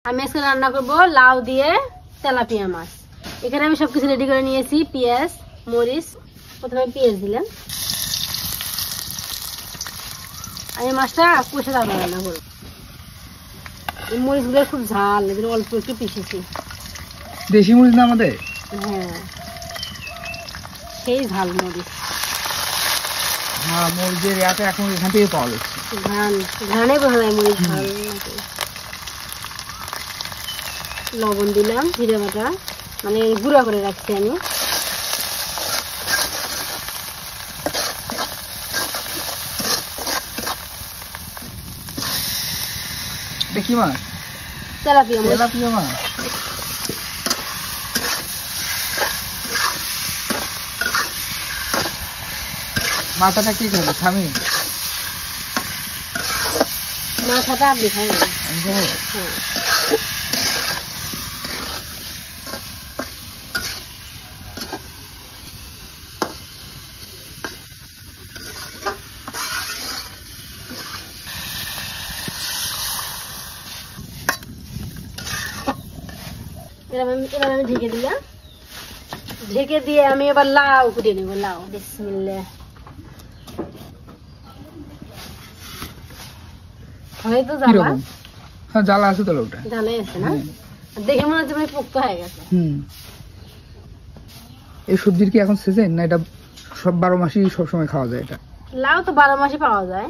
আমি আজকে রান্না করব লাউ দিয়ে তেলাপিয়া মাছ। এখানে আমি সবকিছু রেডি করে নিয়েছি, পেঁয়াজ, মরিচ। প্রথমে পেঁয়াজ দিলাম। আমি মাছটা কষে রান্না করবো। এই মরিচগুলো খুব ঝাল, এদের অল্প একটু পিষেছি। দেশি মরিচ না আমাদের? হ্যাঁ, সেই ঝাল মরিচ। হ্যাঁ, মরিচের ইয়াটা এখন এখান থেকে পাওয়া যাচ্ছে। ঘানে বোঝা যায় মরিচ ঝাল। লবণ দিলাম, জিরে বাটা মানে গুঁড়া করে রাখছি আমি। এটা কি মাছ? তেলাপিয়া মাছ। তেলাপিয়া মাছ। মাথাটা কি খাবে? স্বামী মাথাটা আপনি খাবেন? হ্যাঁ। এবার আমি ঢেকে দিলাম। ঢেকে দিয়ে আমি এবার লাউ কুটে নেবো। লাউ, বিসমিল্লাহ। হয়তো জ্বালা, হ্যাঁ জ্বালা আছে তো, লোকটা জ্বালাই আছে না? দেখে মনে হচ্ছে মানে পোক্ত হয়ে গেছে। এই সবজির কি এখন সিজন না? এটা সব 12 মাসই সবসময় খাওয়া যায়? এটা লাউ তো 12 মাসে পাওয়া যায়,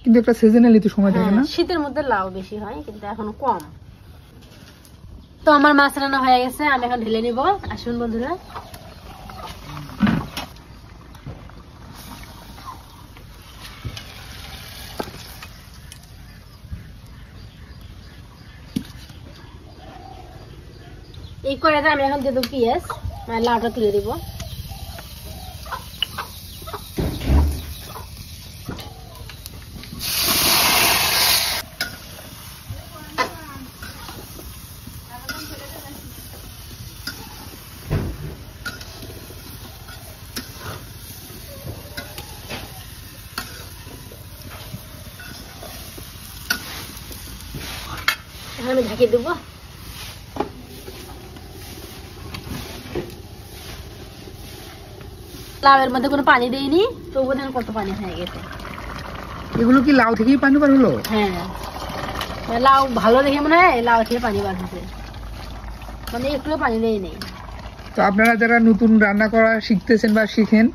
কিন্তু একটা সিজনালিটি সময় থাকে না? শীতের মধ্যে লাউ বেশি হয়, কিন্তু এখন কম। তো আমার মাছ রান্না হয়ে গেছে, আমি এখন ঢেলে নিব। আসুন বন্ধুরা। এই কড়াইতে আমি এখন দিয়ে দেবো পেঁয়াজ, মানে লাউটা তুলে দিব। এখন আমি ঢাকিয়ে দেবো। লাউয়ের মধ্যে কোনো পানি দেইনি, তবুও দেখেন কত পানি হয়ে গেছে। এগুলো কি লাউ থেকেই পানি বার হলো? হ্যাঁ, লাউ ভালো দেখে মনে হয় লাউ থেকে পানি বার হচ্ছে, মানে একটু পানি দেই নেই। তো আপনারা যারা নতুন রান্না করা শিখতেছেন বা শিখেন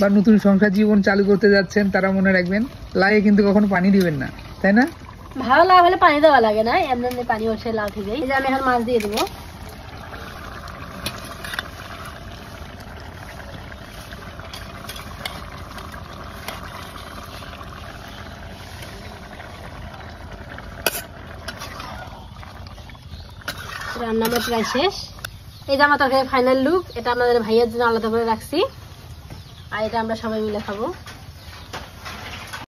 বা নতুন সংসার জীবন চালু করতে যাচ্ছেন, তারা মনে রাখবেন লাউয়ে কিন্তু কখনো পানি দিবেন না, তাই না? ভালো লাউ হলে পানি দেওয়া লাগে না, এমনি পানি ওঠে লাউ থেকে। এই যে আমি এখন মাছ দিয়ে দেবো। রান্না আমার প্রায় শেষ। এই যে আমার তরকারি ফাইনাল লুক। এটা আমাদের ভাইয়ের জন্য আলাদা করে রাখছি, আর এটা আমরা সবাই মিলে খাবো।